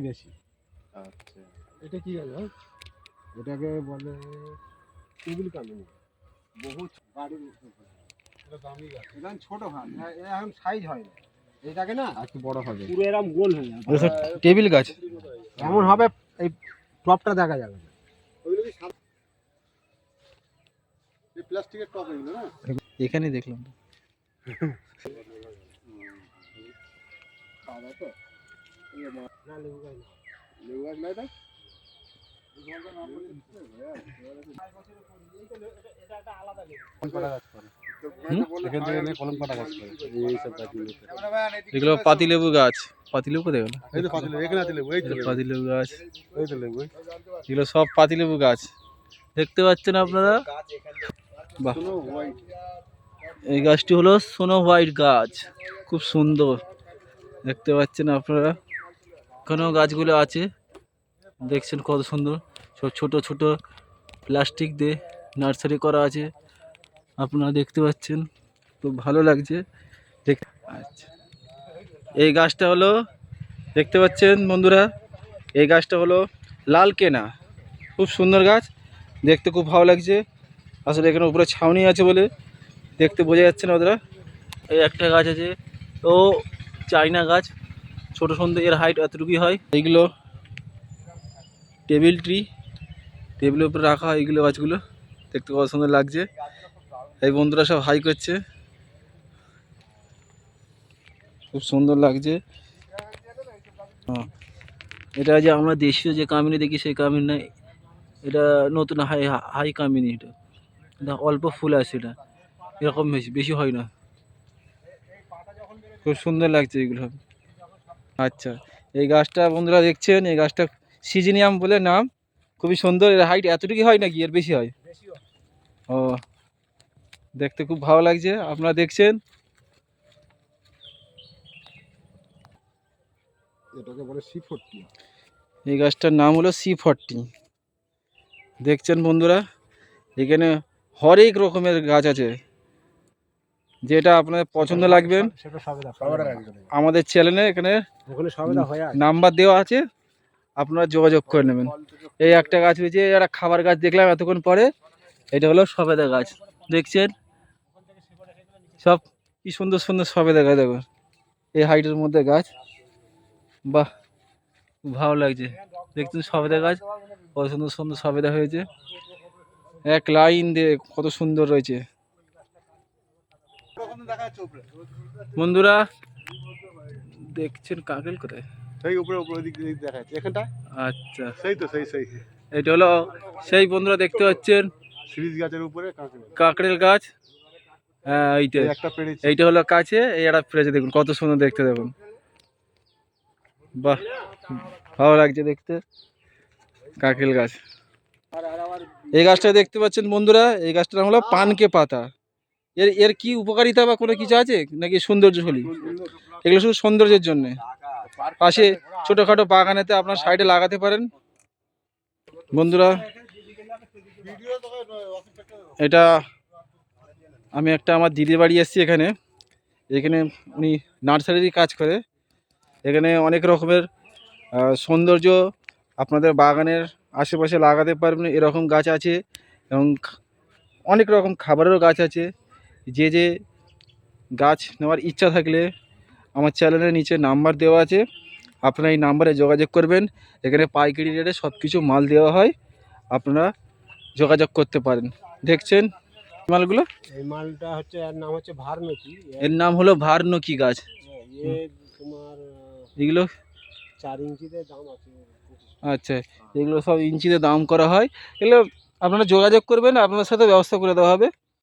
বেশি। আচ্ছা, এটা কি গাছ ভাই? এটাকে বলে টেবিল কামিনী। বহু বাড়ির এটা দামি গাছ। এটা ছোট হয়, এখন সাইজ হয় না। এটাকে না একটু বড় হবে, পুরো এরকম গোল হয়ে যাবে। এটা টেবিল গাছ এমন হবে, এই টপটা দেখা যাবে না। ওইগুলো কি এই প্লাস্টিকের টপ এগুলো না? এখানে দেখলাম তো। খাওয়া তো না, লেবু গাছ না, লেবু গাছ নাই। এগুলো পাতিলেবু গাছ, পাতিলেবু দেখো, পাতিলেবু গাছ, এগুলো সব পাতিলেবু গাছ দেখতে পাচ্ছেন আপনারা। বাহ, এই গাছটি হলো স্নো হোয়াইট গাছ, খুব সুন্দর দেখতে পাচ্ছেন আপনারা। এখানেও গাছগুলো আছে, দেখছেন কত সুন্দর। সব ছোট ছোট প্লাস্টিক দিয়ে নার্সারি করা আছে, আপনারা দেখতে পাচ্ছেন, খুব ভালো লাগছে। আচ্ছা, এই গাছটা হলো, দেখতে পাচ্ছেন বন্ধুরা, এই গাছটা হলো লাল কেনা, খুব সুন্দর গাছ, দেখতে খুব ভালো লাগছে। আসলে এখানে উপরে ছাউনি আছে বলে দেখতে বোঝা যাচ্ছে না ওদের। এই একটা গাছ আছে, ও চাইনা গাছ, ছোট সুন্দর, এর হাইট এতটুকুই হয়। এইগুলো টেবিল ট্রি, টেবিলের উপরে রাখা হয় এইগুলো গাছগুলো, দেখতে কত সুন্দর লাগছে। এই বন্ধুরা সব হাই করছে, খুব সুন্দর লাগছে। এটা যে আমরা দেশীয় যে কামিনী দেখি সেই কামিনী না, এটা নতুন হাই হাই কামিনী। এটা অল্প ফুল আছে, এটা এরকম বেশি বেশি হয় না। খুব সুন্দর লাগছে এগুলো। আচ্ছা, এই গাছটা বন্ধুরা দেখছেন, এই গাছটা সিজিনিয়াম বলে নাম, খুবই সুন্দর। এর হাইট এতটুকু হয় নাকি এর বেশি হয়? ও, দেখতে খুব ভালো লাগছে, আপনারা দেখছেন। এটাকে বলে C40। এই গাছটার নাম হলো C40। দেখছেন বন্ধুরা, এখানে হরেক রকমের গাছ আছে, যেটা আপনাদের পছন্দ লাগবেন আমাদের চ্যানেলে এখানে নাম্বার দেওয়া আছে, আপনারা যোগাযোগ করে নেবেন। এই একটা গাছ হয়েছে, একটা খাবার গাছ দেখলাম এতক্ষণ পরে, এটা হলো সবেদা গাছ, দেখছেন সব কি সুন্দর সুন্দর সবেদা গাছ, দেখো এই হাইটের মধ্যে গাছ। বাহ, ভালো লাগছে, দেখছেন সবেদা গাছ কত সুন্দর সুন্দর সবেদা হয়েছে, এক লাইন দিয়ে কত সুন্দর রয়েছে। বন্ধুরা দেখছেন কাকেল কোথায়? আচ্ছা, এটা হলো সেই বন্ধুরা দেখতে পাচ্ছেন সিরিজ গাছের উপরে কাকড়েল গাছ। হ্যাঁ, এইটা হলো কাছে, এই একটা ফ্রেজে দেখুন কত সুন্দর দেখতে, দেখুন বাহ, ভালো লাগছে দেখতে কাকেল গাছ। এই গাছটা দেখতে পাচ্ছেন বন্ধুরা, এই গাছটার নাম হলো পানকে পাতা। এর এর কি উপকারিতা বা কোনো কিছু আছে নাকি সৌন্দর্য হলি? এগুলো শুধু সৌন্দর্যের জন্য, পাশে ছোটোখাটো বাগানেতে আপনার সাইডে লাগাতে পারেন বন্ধুরা। এটা আমি একটা আমার দিদির বাড়ি এসেছি, এখানে এখানে উনি নার্সারির কাজ করে। এখানে অনেক রকমের সৌন্দর্য আপনাদের বাগানের আশেপাশে লাগাতে পারবেন, এরকম গাছ আছে, এবং অনেক রকম খাবারেরও গাছ আছে। যে যে গাছ নেওয়ার ইচ্ছা থাকলে আমার চ্যানেলের নিচে নাম্বার দেওয়া আছে, আপনারা এই নাম্বারে যোগাযোগ করবেন। এখানে পাইকারি রেটে সব কিছু মাল দেওয়া হয়, আপনারা যোগাযোগ করতে পারেন। দেখছেন মালগুলো, এই মালটা হচ্ছে, এর নাম হচ্ছে ভারনকি। এর নাম হলো ভারনকি গাছ। তোমার এগুলো 4 ইঞ্চিতে দাম আছে। আচ্ছা, এগুলো সব ইঞ্চিতে দাম করা হয়। এগুলো আপনারা যোগাযোগ করবেন, আপনাদের সাথে ব্যবস্থা করে দেওয়া হবে।